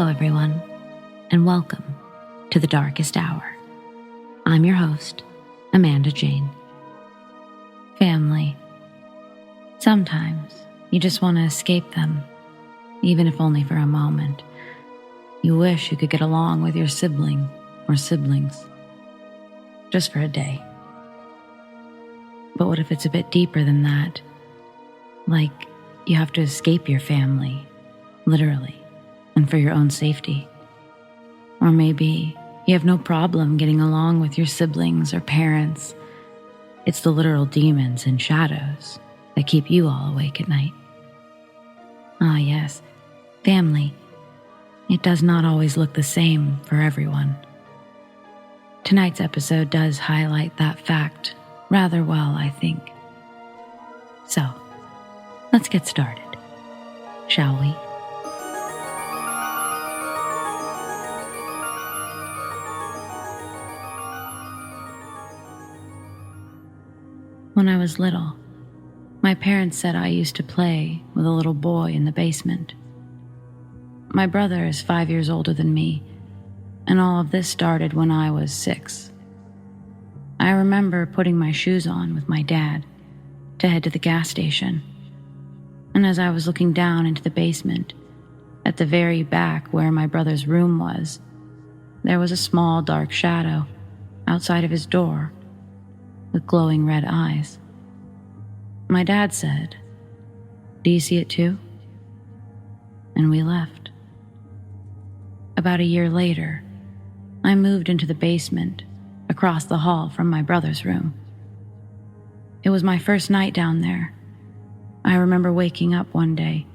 Hello, everyone, and welcome to The Darkest Hour. I'm your host, Amanda Jane. Family. Sometimes you just want to escape them, even if only for a moment. You wish you could get along with your sibling or siblings, just for a day. But what if it's a bit deeper than that? Like you have to escape your family, literally, and for your own safety. Or maybe you have no problem getting along with your siblings or parents. It's the literal demons and shadows that keep you all awake at night. Ah, yes, family. It does not always look the same for everyone. Tonight's episode does highlight that fact rather well, I think. So, let's get started, shall we? When I was little, my parents said I used to play with a little boy in the basement. My brother is 5 years older than me, and all of this started when I was 6. I remember putting my shoes on with my dad to head to the gas station, and as I was looking down into the basement, at the very back where my brother's room was, there was a small dark shadow outside of his door with glowing red eyes. My dad said, "Do you see it too?" And we left. About a year later, I moved into the basement across the hall from my brother's room. It was my first night down there. I remember waking up one day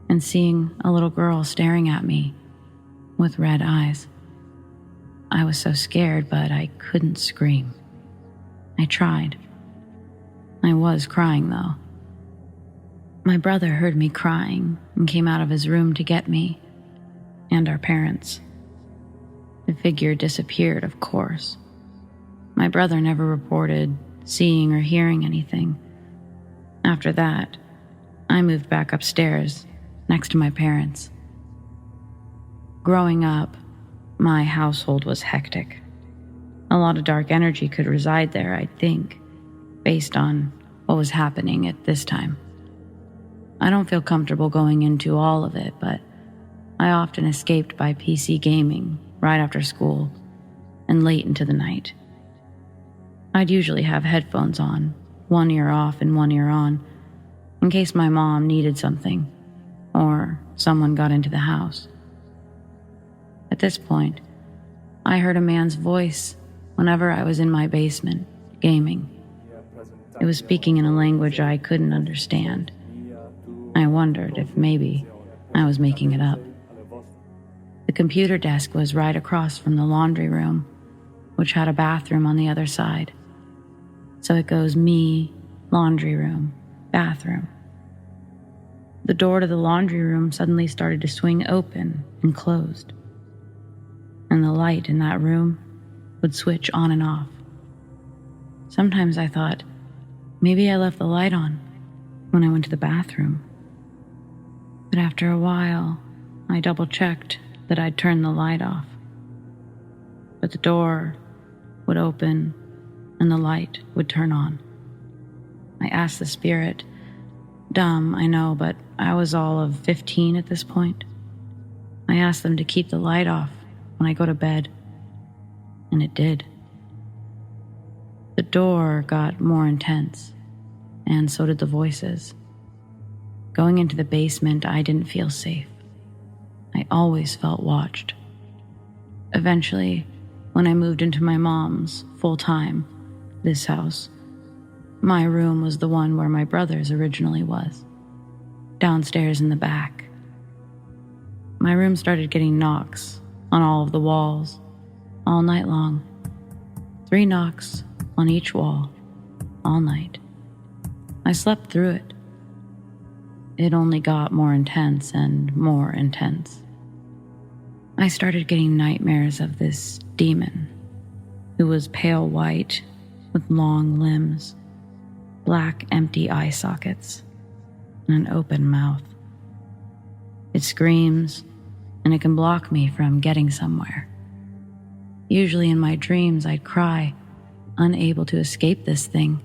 and seeing a little girl staring at me with red eyes. I was so scared, but I couldn't scream. I tried. I was crying, though. My brother heard me crying and came out of his room to get me and our parents. The figure disappeared, of course. My brother never reported seeing or hearing anything. After that, I moved back upstairs next to my parents. Growing up, my household was hectic. A lot of dark energy could reside there, I think, based on what was happening at this time. I don't feel comfortable going into all of it, but I often escaped by PC gaming right after school and late into the night. I'd usually have headphones on, one ear off and one ear on, in case my mom needed something or someone got into the house. At this point, I heard a man's voice whenever I was in my basement, gaming. It was speaking in a language I couldn't understand. I wondered if maybe I was making it up. The computer desk was right across from the laundry room, which had a bathroom on the other side. So it goes me, laundry room, bathroom. The door to the laundry room suddenly started to swing open and closed, and the light in that room would switch on and off. Sometimes I thought, maybe I left the light on when I went to the bathroom. But after a while, I double-checked that I'd turned the light off. But the door would open and the light would turn on. I asked the spirit, dumb, I know, but I was all of 15 at this point. I asked them to keep the light off when I go to bed. And it did. The door got more intense, and so did the voices. Going into the basement, I didn't feel safe. I always felt watched. Eventually, when I moved into my mom's full-time, this house, my room was the one where my brother's originally was, downstairs in the back. My room started getting knocks on all of the walls, all night long. 3 knocks on each wall, all night. I slept through it. It only got more intense and more intense. I started getting nightmares of this demon who was pale white with long limbs, black empty eye sockets, and an open mouth. It screams and it can block me from getting somewhere. Usually in my dreams, I'd cry, unable to escape this thing.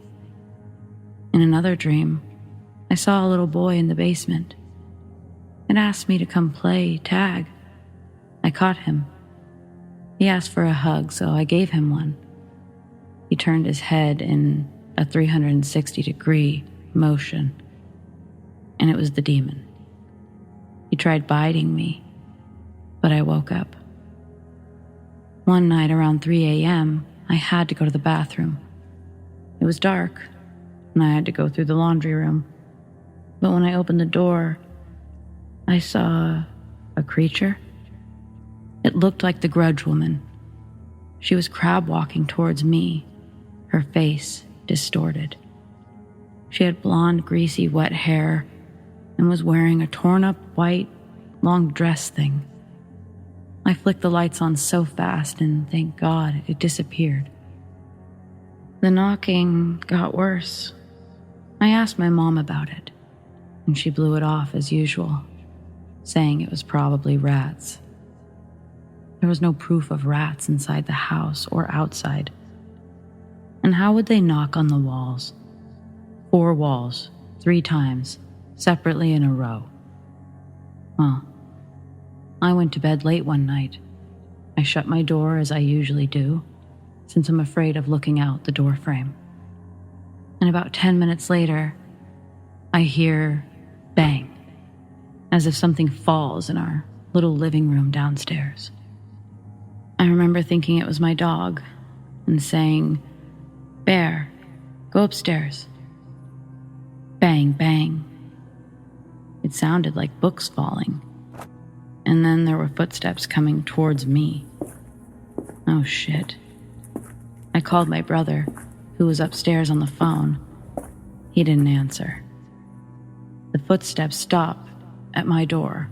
In another dream, I saw a little boy in the basement. It asked me to come play tag. I caught him. He asked for a hug, so I gave him one. He turned his head in a 360-degree motion, and it was the demon. He tried biting me, but I woke up. One night around 3 a.m., I had to go to the bathroom. It was dark, and I had to go through the laundry room. But when I opened the door, I saw a creature. It looked like the Grudge Woman. She was crab walking towards me, her face distorted. She had blonde, greasy, wet hair and was wearing a torn-up white, long dress thing. I flicked the lights on so fast, and thank God it disappeared. The knocking got worse. I asked my mom about it, and she blew it off as usual, saying it was probably rats. There was no proof of rats inside the house or outside. And how would they knock on the walls? 4 walls, 3 times, separately in a row. Well, I went to bed late one night. I shut my door as I usually do, since I'm afraid of looking out the door frame. And about 10 minutes later, I hear bang, as if something falls in our little living room downstairs. I remember thinking it was my dog and saying, "Bear, go upstairs." Bang, bang. It sounded like books falling. And then there were footsteps coming towards me. Oh shit. I called my brother, who was upstairs on the phone. He didn't answer. The footsteps stop at my door,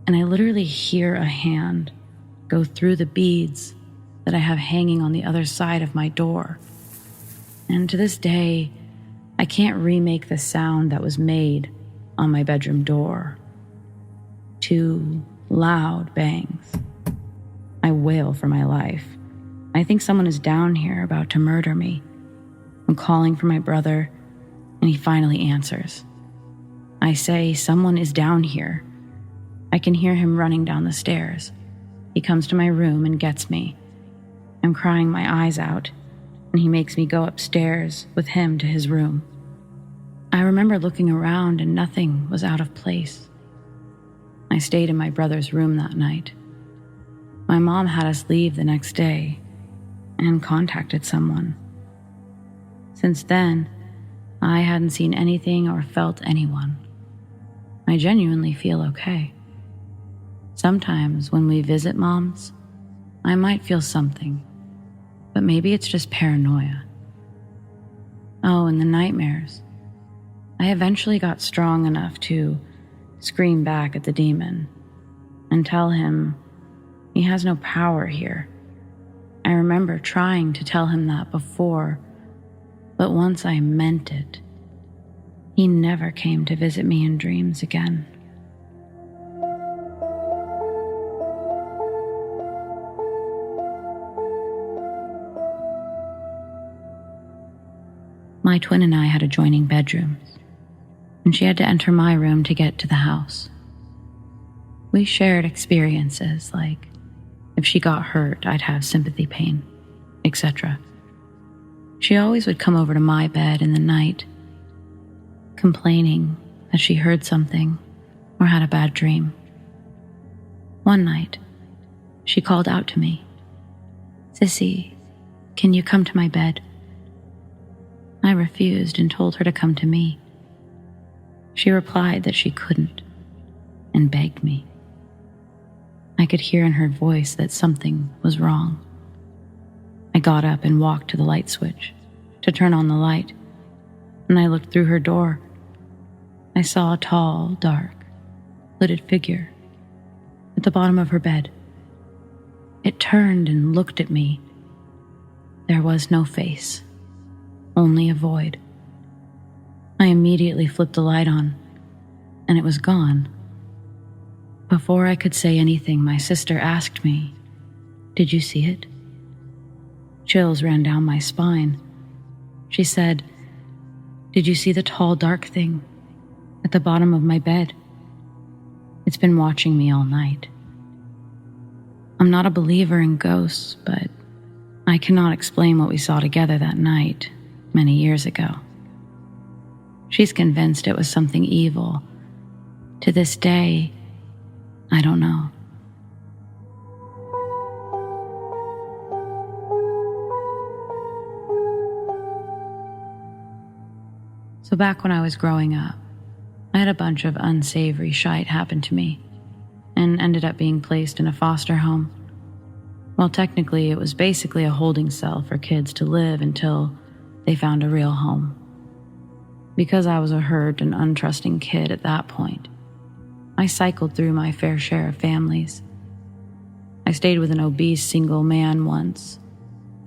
and I literally hear a hand go through the beads that I have hanging on the other side of my door. And to this day, I can't remake the sound that was made on my bedroom door. 2 loud bangs. I wail for my life. I think someone is down here about to murder me. I'm calling for my brother, and he finally answers. I say, "Someone is down here." I can hear him running down the stairs. He comes to my room and gets me. I'm crying my eyes out, and he makes me go upstairs with him to his room. I remember looking around and nothing was out of place. I stayed in my brother's room that night. My mom had us leave the next day and contacted someone. Since then, I hadn't seen anything or felt anyone. I genuinely feel okay. Sometimes when we visit moms, I might feel something, but maybe it's just paranoia. Oh, and the nightmares. I eventually got strong enough to scream back at the demon and tell him he has no power here. I remember trying to tell him that before, but once I meant it, he never came to visit me in dreams again. My twin and I had adjoining bedrooms, and she had to enter my room to get to the house. We shared experiences like if she got hurt, I'd have sympathy pain, etc. She always would come over to my bed in the night, complaining that she heard something or had a bad dream. One night, she called out to me, "Sissy, can you come to my bed?" I refused and told her to come to me. She replied that she couldn't and begged me. I could hear in her voice that something was wrong. I got up and walked to the light switch to turn on the light, and I looked through her door. I saw a tall, dark, hooded figure at the bottom of her bed. It turned and looked at me. There was no face, only a void. I immediately flipped the light on, and it was gone. Before I could say anything, my sister asked me, "Did you see it?" Chills ran down my spine. She said, "Did you see the tall, dark thing at the bottom of my bed? It's been watching me all night." I'm not a believer in ghosts, but I cannot explain what we saw together that night many years ago. She's convinced it was something evil. To this day, I don't know. So back when I was growing up, I had a bunch of unsavory shite happen to me and ended up being placed in a foster home. Well, technically, it was basically a holding cell for kids to live until they found a real home. Because I was a hurt and untrusting kid at that point, I cycled through my fair share of families. I stayed with an obese single man once,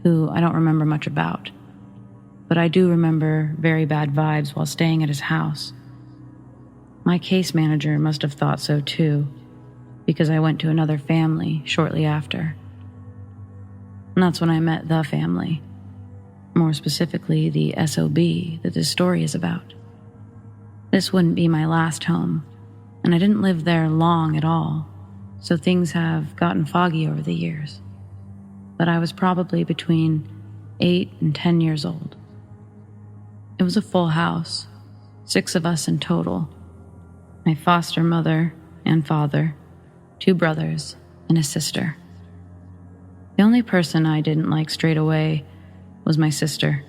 who I don't remember much about, but I do remember very bad vibes while staying at his house. My case manager must have thought so too, because I went to another family shortly after. And that's when I met the family, more specifically the SOB that this story is about. This wouldn't be my last home, and I didn't live there long at all, so things have gotten foggy over the years. But I was probably between 8 and 10 years old. It was a full house, 6 of us in total. My foster mother and father, 2 brothers, and a sister. The only person I didn't like straight away was my sister.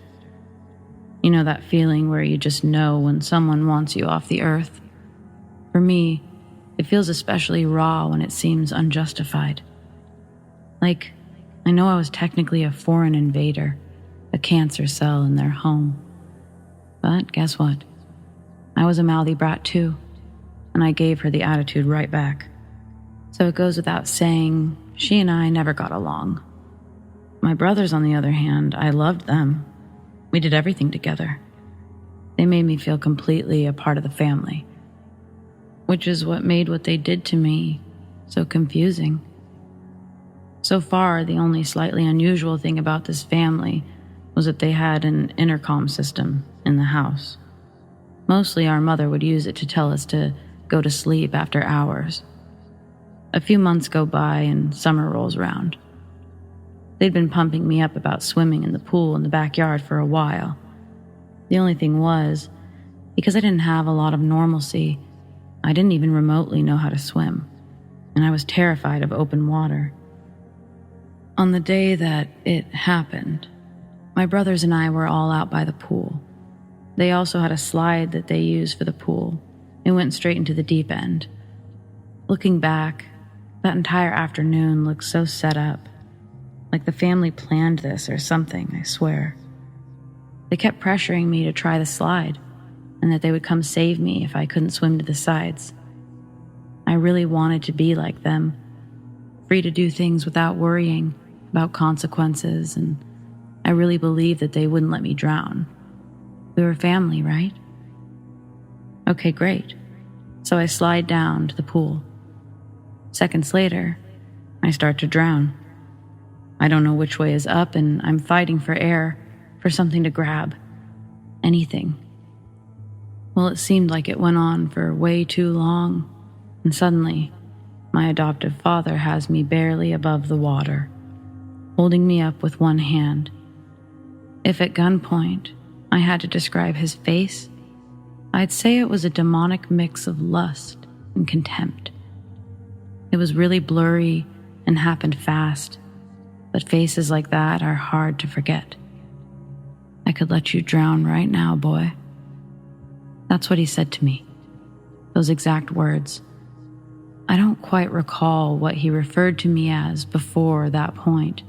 You know that feeling where you just know when someone wants you off the earth? For me, it feels especially raw when it seems unjustified. Like, I know I was technically a foreign invader, a cancer cell in their home. But guess what? I was a mouthy brat too, and I gave her the attitude right back. So it goes without saying, she and I never got along. My brothers, on the other hand, I loved them. We did everything together. They made me feel completely a part of the family, which is what made what they did to me so confusing. So far, the only slightly unusual thing about this family was that they had an intercom system in the house. Mostly our mother would use it to tell us to go to sleep after hours. A few months go by and summer rolls around. They'd been pumping me up about swimming in the pool in the backyard for a while. The only thing was, because I didn't have a lot of normalcy, I didn't even remotely know how to swim, and I was terrified of open water. On the day that it happened, my brothers and I were all out by the pool. They also had a slide that they used for the pool. It went straight into the deep end. Looking back, that entire afternoon looked so set up. Like the family planned this or something, I swear. They kept pressuring me to try the slide, and that they would come save me if I couldn't swim to the sides. I really wanted to be like them, free to do things without worrying about consequences, and I really believed that they wouldn't let me drown. We were family, right? Okay, great. So I slide down to the pool. Seconds later, I start to drown. I don't know which way is up, and I'm fighting for air, for something to grab. Anything. Well, it seemed like it went on for way too long, and suddenly, my adoptive father has me barely above the water, holding me up with one hand. If at gunpoint I had to describe his face, I'd say it was a demonic mix of lust and contempt. It was really blurry and happened fast, but faces like that are hard to forget. I could let you drown right now, boy. That's what he said to me. Those exact words. I don't quite recall what he referred to me as before that point,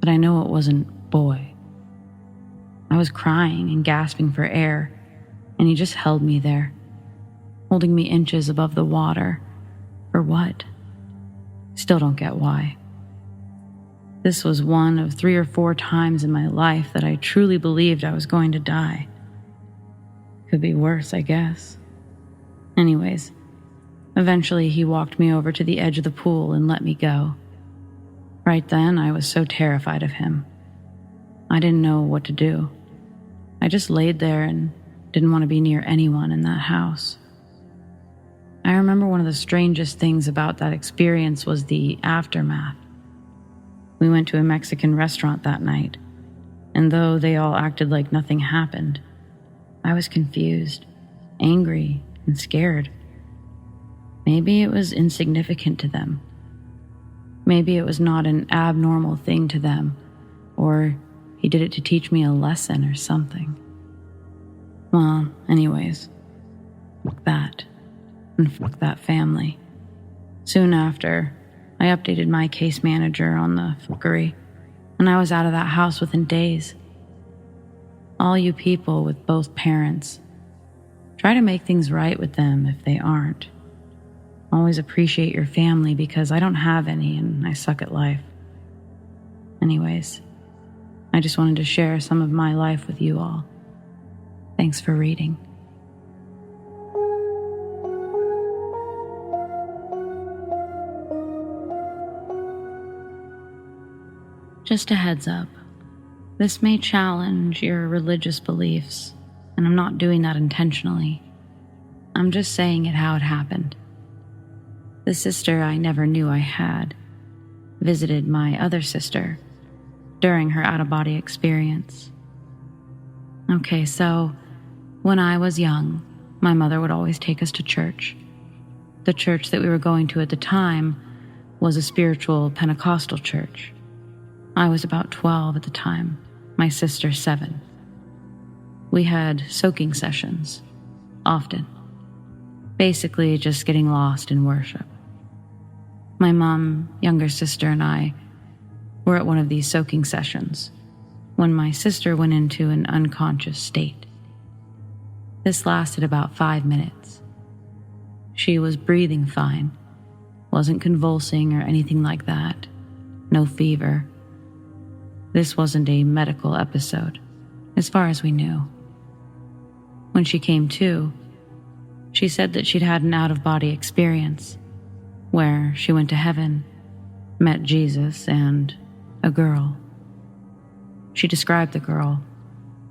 but I know it wasn't boy. I was crying and gasping for air, and he just held me there, holding me inches above the water. For what? Still don't get why. This was one of 3 or 4 times in my life that I truly believed I was going to die. Could be worse, I guess. Anyways, Eventually, he walked me over to the edge of the pool and let me go. Right then, I was so terrified of him. I didn't know what to do. I just laid there and didn't want to be near anyone in that house. I remember one of the strangest things about that experience was the aftermath. We went to a Mexican restaurant that night, and though they all acted like nothing happened, I was confused, angry, and scared. Maybe it was insignificant to them. Maybe it was not an abnormal thing to them, or he did it to teach me a lesson or something. Well, anyways, fuck that, and fuck that family. Soon after, I updated my case manager on the fuckery, and I was out of that house within days. All you people with both parents, try to make things right with them if they aren't. Always appreciate your family because I don't have any and I suck at life. Anyways, I just wanted to share some of my life with you all. Thanks for reading. Just a heads up, this may challenge your religious beliefs, and I'm not doing that intentionally. I'm just saying it how it happened. The sister I never knew I had visited my other sister during her out-of-body experience. Okay, so when I was young, my mother would always take us to church. The church that we were going to at the time was a spiritual Pentecostal church. I was about 12 at the time, my sister 7. We had soaking sessions, often. Basically just getting lost in worship. My mom, younger sister, and I were at one of these soaking sessions when my sister went into an unconscious state. This lasted about 5 minutes. She was breathing fine, wasn't convulsing or anything like that, no fever. This wasn't a medical episode, as far as we knew. When she came to, she said that she'd had an out-of-body experience where she went to heaven, met Jesus, and a girl. She described the girl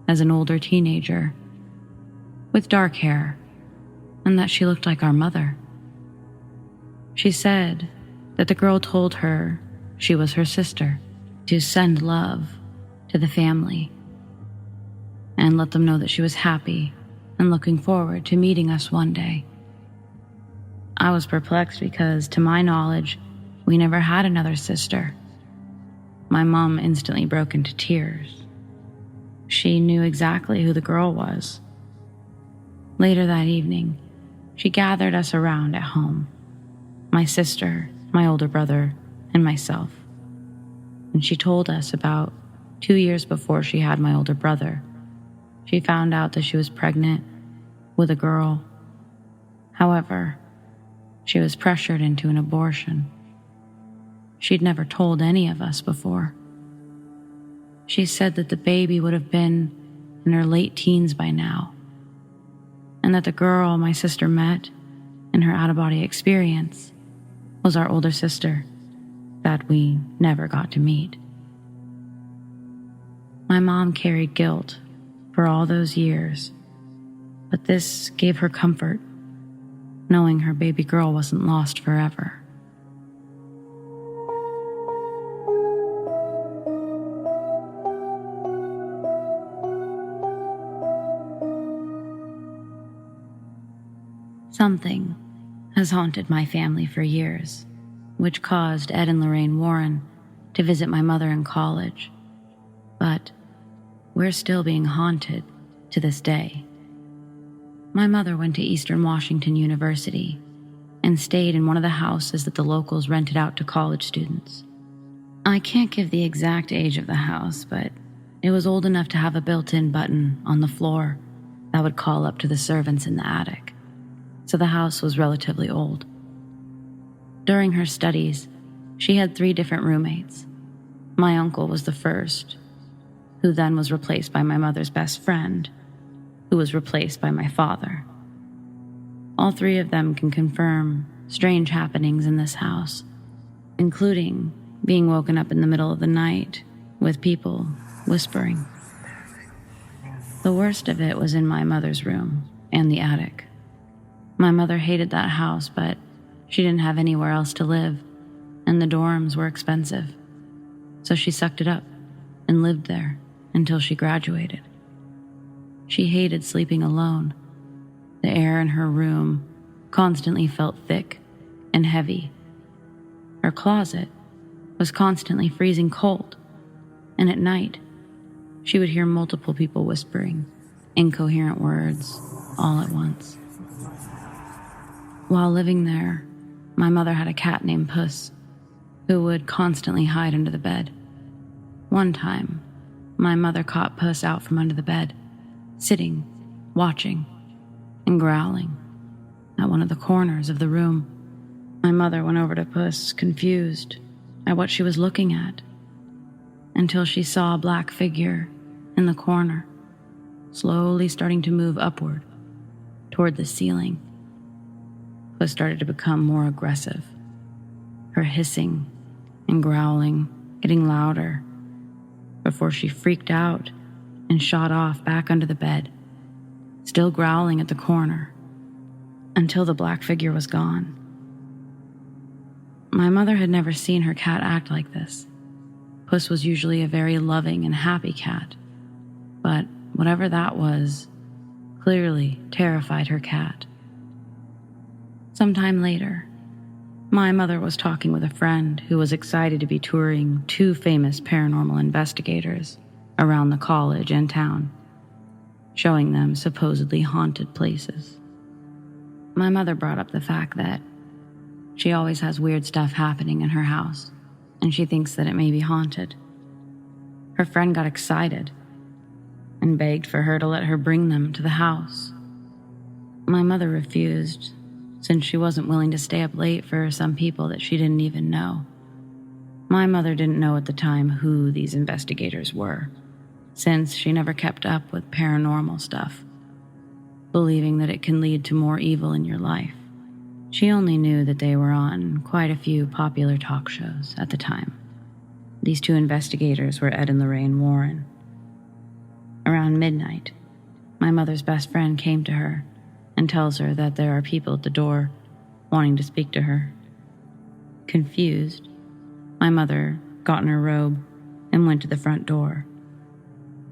as an older teenager with dark hair, and that she looked like our mother. She said that the girl told her she was her sister, to send love to the family and let them know that she was happy and looking forward to meeting us one day. I was perplexed because, to my knowledge, we never had another sister. My mom instantly broke into tears. She knew exactly who the girl was. Later that evening, she gathered us around at home, my sister, my older brother, and myself. And she told us about 2 years before she had my older brother, she found out that she was pregnant with a girl. However, she was pressured into an abortion. She'd never told any of us before. She said that the baby would have been in her late teens by now, and that the girl my sister met in her out-of-body experience was our older sister that we never got to meet. My mom carried guilt for all those years, but this gave her comfort, knowing her baby girl wasn't lost forever. Something has haunted my family for years, which caused Ed and Lorraine Warren to visit my mother in college. But we're still being haunted to this day. My mother went to Eastern Washington University and stayed in one of the houses that the locals rented out to college students. I can't give the exact age of the house, but it was old enough to have a built-in button on the floor that would call up to the servants in the attic. So the house was relatively old. During her studies, she had 3 different roommates. My uncle was the first, who then was replaced by my mother's best friend, who was replaced by my father. All 3 of them can confirm strange happenings in this house, including being woken up in the middle of the night with people whispering. The worst of it was in my mother's room and the attic. My mother hated that house, but she didn't have anywhere else to live, and the dorms were expensive. So she sucked it up and lived there until she graduated. She hated sleeping alone. The air in her room constantly felt thick and heavy. Her closet was constantly freezing cold, and at night, she would hear multiple people whispering incoherent words all at once. While living there, my mother had a cat named Puss, who would constantly hide under the bed. One time, my mother caught Puss out from under the bed, sitting, watching, and growling at one of the corners of the room. My mother went over to Puss, confused at what she was looking at, until she saw a black figure in the corner, slowly starting to move upward toward the ceiling. Puss started to become more aggressive, her hissing and growling getting louder, before she freaked out and shot off back under the bed, still growling at the corner, until the black figure was gone. My mother had never seen her cat act like this. Puss was usually a very loving and happy cat, but whatever that was clearly terrified her cat. Sometime later, my mother was talking with a friend who was excited to be touring two famous paranormal investigators around the college and town, showing them supposedly haunted places. My mother brought up the fact that she always has weird stuff happening in her house, and she thinks that it may be haunted. Her friend got excited and begged for her to let her bring them to the house. My mother refused, since she wasn't willing to stay up late for some people that she didn't even know. My mother didn't know at the time who these investigators were, since she never kept up with paranormal stuff, believing that it can lead to more evil in your life. She only knew that they were on quite a few popular talk shows at the time. These two investigators were Ed and Lorraine Warren. Around midnight, my mother's best friend came to her and tells her that there are people at the door wanting to speak to her. Confused, my mother got in her robe and went to the front door.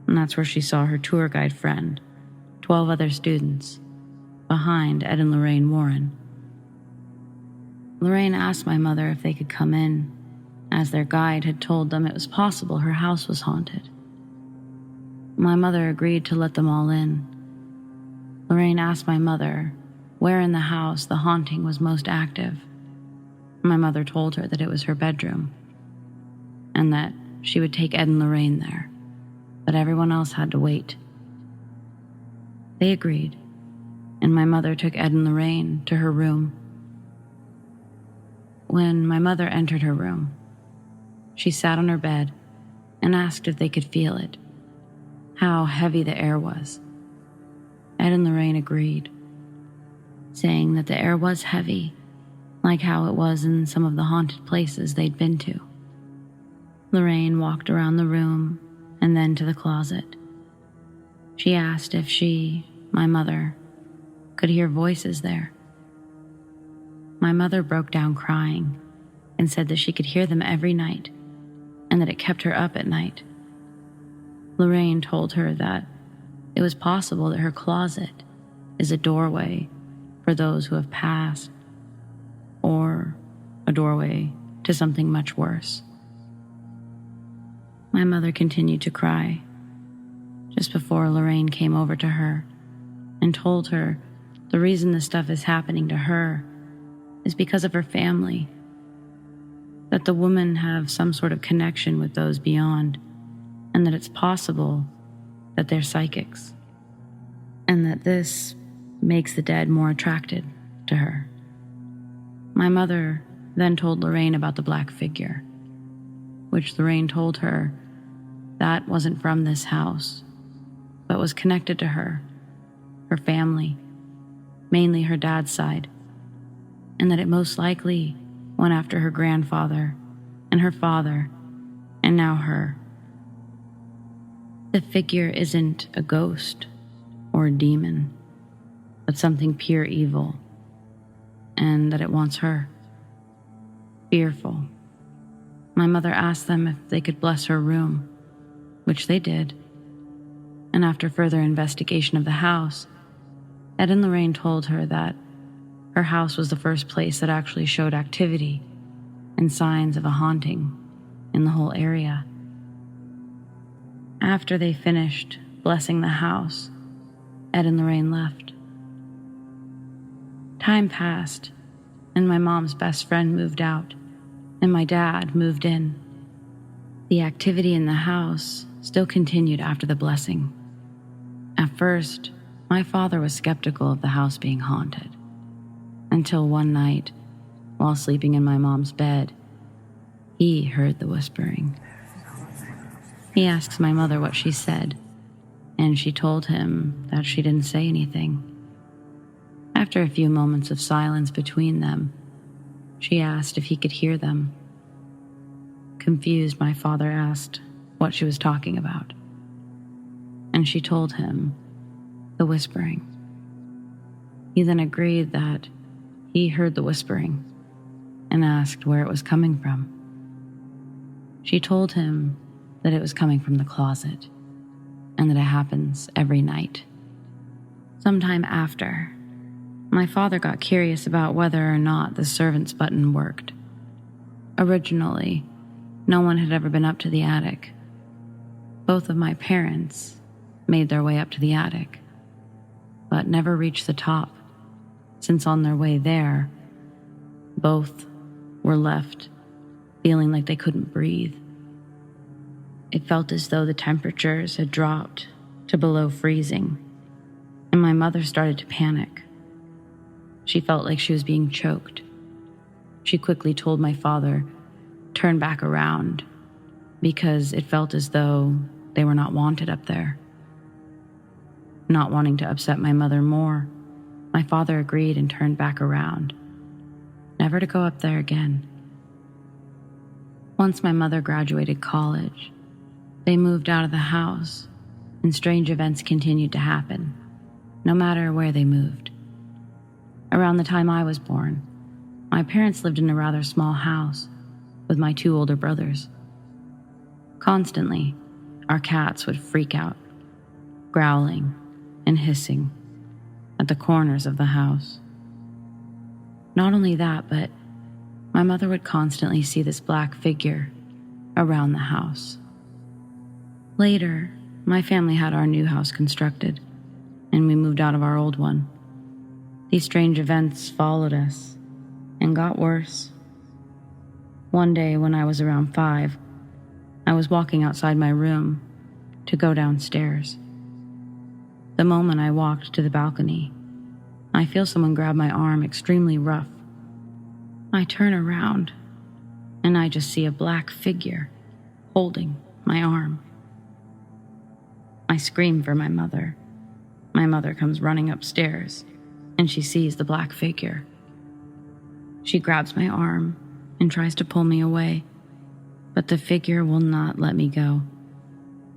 And that's where she saw her tour guide friend, 12 other students, behind Ed and Lorraine Warren. Lorraine asked my mother if they could come in, as their guide had told them it was possible her house was haunted. My mother agreed to let them all in. Lorraine asked my mother where in the house the haunting was most active. My mother told her that it was her bedroom, and that she would take Ed and Lorraine there, but everyone else had to wait. They agreed, and my mother took Ed and Lorraine to her room. When my mother entered her room, she sat on her bed and asked if they could feel it, how heavy the air was. Ed and Lorraine agreed, saying that the air was heavy, like how it was in some of the haunted places they'd been to. Lorraine walked around the room and then to the closet. She asked if she, my mother, could hear voices there. My mother broke down crying and said that she could hear them every night and that it kept her up at night. Lorraine told her that it was possible that her closet is a doorway for those who have passed, or a doorway to something much worse. My mother continued to cry just before Lorraine came over to her and told her the reason this stuff is happening to her is because of her family, that the women have some sort of connection with those beyond, and that it's possible that they're psychics, and that this makes the dead more attracted to her. My mother then told Lorraine about the black figure, which Lorraine told her that wasn't from this house, but was connected to her family, mainly her dad's side, and that it most likely went after her grandfather and her father, and now her. The figure isn't a ghost or a demon, but something pure evil, and that it wants her. Fearful, my mother asked them if they could bless her room, which they did. And after further investigation of the house, Ed and Lorraine told her that her house was the first place that actually showed activity and signs of a haunting in the whole area. After they finished blessing the house, Ed and Lorraine left. Time passed, and my mom's best friend moved out, and my dad moved in. The activity in the house still continued after the blessing. At first, my father was skeptical of the house being haunted, until one night, while sleeping in my mom's bed, he heard the whispering. He asks my mother what she said, and she told him that she didn't say anything. After a few moments of silence between them, she asked if he could hear them. Confused, my father asked what she was talking about, and she told him the whispering. He then agreed that he heard the whispering and asked where it was coming from. She told him that it was coming from the closet and that it happens every night. Sometime after, my father got curious about whether or not the servants button worked. Originally, no one had ever been up to the attic. Both of my parents made their way up to the attic, but never reached the top, since on their way there, both were left feeling like they couldn't breathe. It felt as though the temperatures had dropped to below freezing, and my mother started to panic. She felt like she was being choked. She quickly told my father, "Turn back around," because it felt as though they were not wanted up there. Not wanting to upset my mother more, my father agreed and turned back around, never to go up there again. Once my mother graduated college, they moved out of the house, and strange events continued to happen, no matter where they moved. Around the time I was born, my parents lived in a rather small house with my 2 older brothers. Constantly, our cats would freak out, growling and hissing at the corners of the house. Not only that, but my mother would constantly see this black figure around the house. Later, my family had our new house constructed, and we moved out of our old one. These strange events followed us and got worse. One day when I was around 5, I was walking outside my room to go downstairs. The moment I walked to the balcony, I feel someone grab my arm extremely rough. I turn around, and I just see a black figure holding my arm. I scream for my mother. My mother comes running upstairs, and she sees the black figure. She grabs my arm and tries to pull me away, but the figure will not let me go.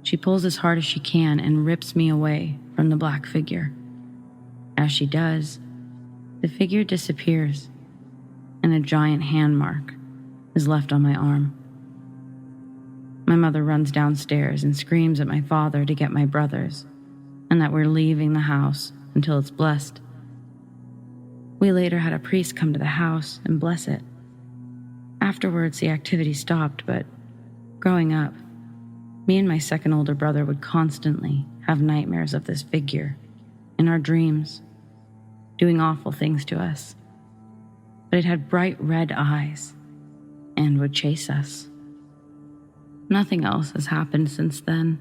She pulls as hard as she can and rips me away from the black figure. As she does, the figure disappears, and a giant hand mark is left on my arm. My mother runs downstairs and screams at my father to get my brothers, and that we're leaving the house until it's blessed. We later had a priest come to the house and bless it. Afterwards, the activity stopped, but growing up, me and my second older brother would constantly have nightmares of this figure in our dreams, doing awful things to us. But it had bright red eyes and would chase us. Nothing else has happened since then,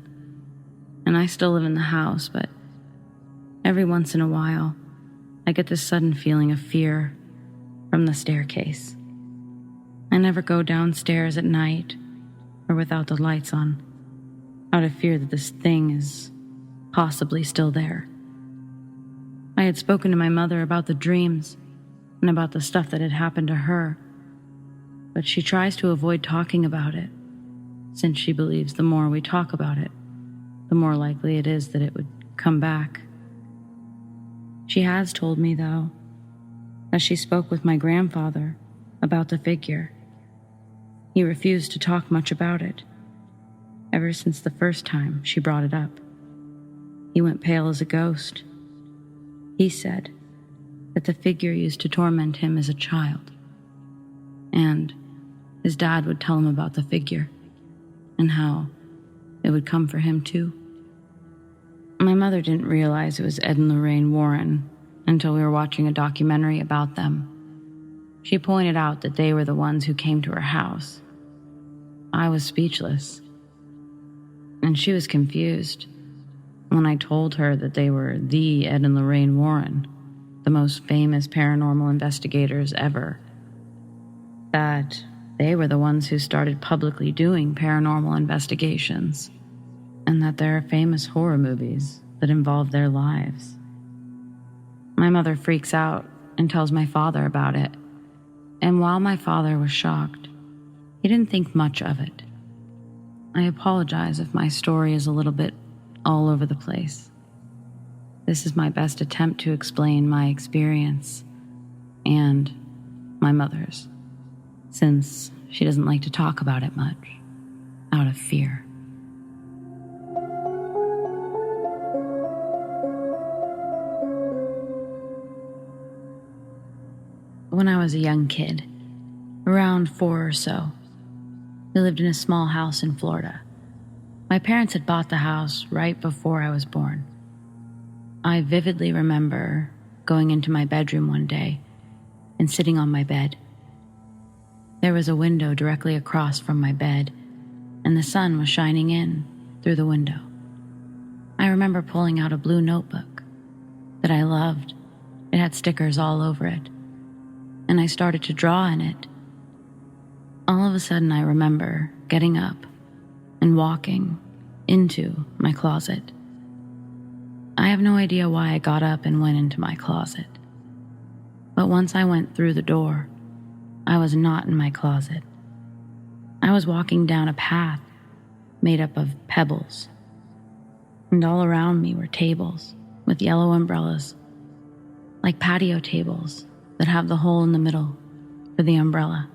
and I still live in the house, but every once in a while, I get this sudden feeling of fear from the staircase. I never go downstairs at night or without the lights on, out of fear that this thing is possibly still there. I had spoken to my mother about the dreams, and about the stuff that had happened to her, but she tries to avoid talking about it, since she believes the more we talk about it, the more likely it is that it would come back. She has told me, though, that she spoke with my grandfather about the figure. He refused to talk much about it, ever since the first time she brought it up. He went pale as a ghost. He said that the figure used to torment him as a child, and his dad would tell him about the figure and how it would come for him too. My mother didn't realize it was Ed and Lorraine Warren until we were watching a documentary about them. She pointed out that they were the ones who came to her house. I was speechless, and she was confused when I told her that they were the Ed and Lorraine Warren, the most famous paranormal investigators ever. That they were the ones who started publicly doing paranormal investigations, and that there are famous horror movies that involve their lives. My mother freaks out and tells my father about it, and while my father was shocked, he didn't think much of it. I apologize if my story is a little bit all over the place. This is my best attempt to explain my experience and my mother's, since she doesn't like to talk about it much, out of fear. When I was a young kid, around 4 or so, we lived in a small house in Florida. My parents had bought the house right before I was born. I vividly remember going into my bedroom one day and sitting on my bed. There was a window directly across from my bed, and the sun was shining in through the window. I remember pulling out a blue notebook that I loved. It had stickers all over it, and I started to draw in it. All of a sudden, I remember getting up and walking into my closet. I have no idea why I got up and went into my closet. But once I went through the door, I was not in my closet. I was walking down a path made up of pebbles, and all around me were tables with yellow umbrellas, like patio tables that have the hole in the middle for the umbrella.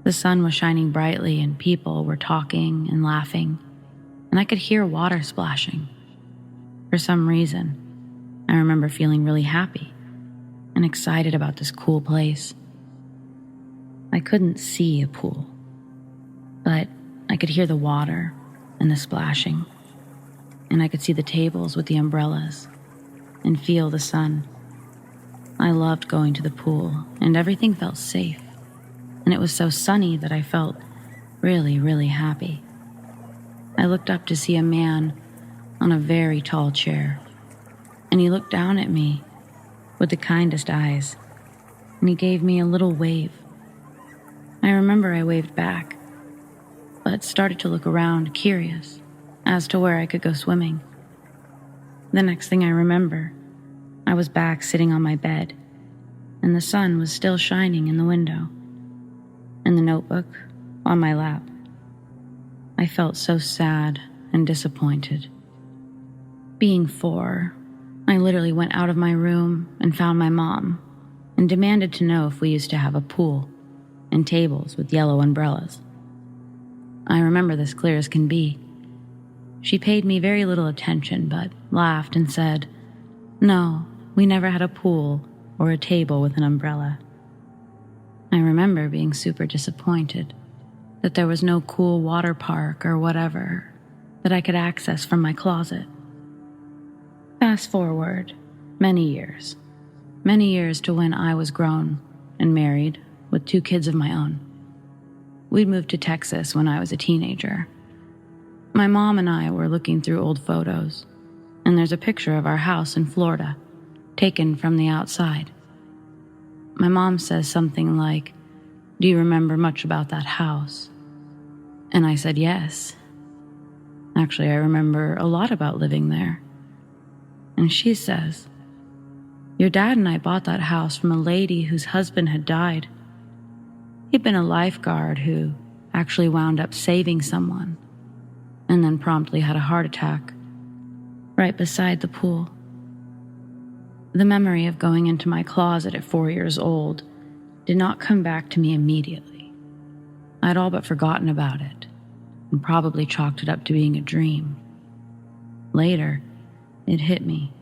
The sun was shining brightly and people were talking and laughing, and I could hear water splashing. For some reason, I remember feeling really happy and excited about this cool place. I couldn't see a pool, but I could hear the water and the splashing, and I could see the tables with the umbrellas and feel the sun. I loved going to the pool, and everything felt safe, and it was so sunny that I felt really, really happy. I looked up to see a man on a very tall chair, and he looked down at me with the kindest eyes, and he gave me a little wave. I remember I waved back, but started to look around, curious as to where I could go swimming. The next thing I remember, I was back sitting on my bed, and the sun was still shining in the window, and the notebook on my lap. I felt so sad and disappointed. Being 4, I literally went out of my room and found my mom and demanded to know if we used to have a pool and tables with yellow umbrellas. I remember this clear as can be. She paid me very little attention, but laughed and said, "No, we never had a pool or a table with an umbrella." I remember being super disappointed that there was no cool water park or whatever that I could access from my closet. Fast forward many years to when I was grown and married with 2 kids of my own. We'd moved to Texas when I was a teenager. My mom and I were looking through old photos, and there's a picture of our house in Florida, taken from the outside. My mom says something like, "Do you remember much about that house?" And I said yes. Actually, I remember a lot about living there. And she says, Your dad and I bought that house from a lady whose husband had died. He'd been a lifeguard who actually wound up saving someone and then promptly had a heart attack right beside the pool. The memory of going into my closet at 4 years old did not come back to me immediately. I'd all but forgotten about it and probably chalked it up to being a dream. Later, it hit me.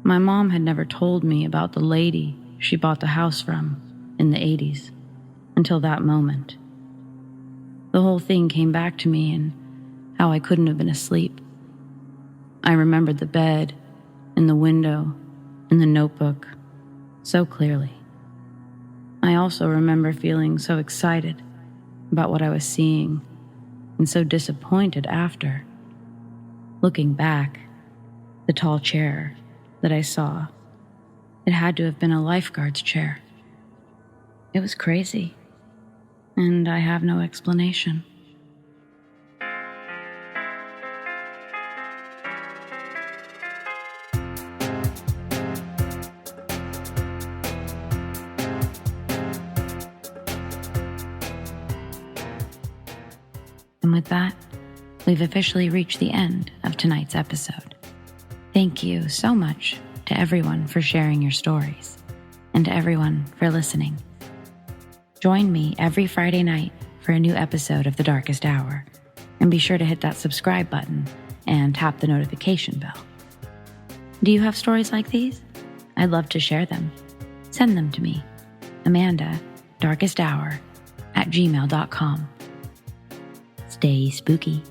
My mom had never told me about the lady she bought the house from in the 80s until that moment. The whole thing came back to me and how I couldn't have been asleep. I remembered the bed and the window and the notebook so clearly. I also remember feeling so excited about what I was seeing and so disappointed after. Looking back, the tall chair that I saw, it had to have been a lifeguard's chair. It was crazy, and I have no explanation. And with that, we've officially reached the end of tonight's episode. Thank you so much to everyone for sharing your stories, and to everyone for listening. Join me every Friday night for a new episode of The Darkest Hour, and be sure to hit that subscribe button and tap the notification bell. Do you have stories like these? I'd love to share them. Send them to me, amandadarkesthour@gmail.com. Stay spooky.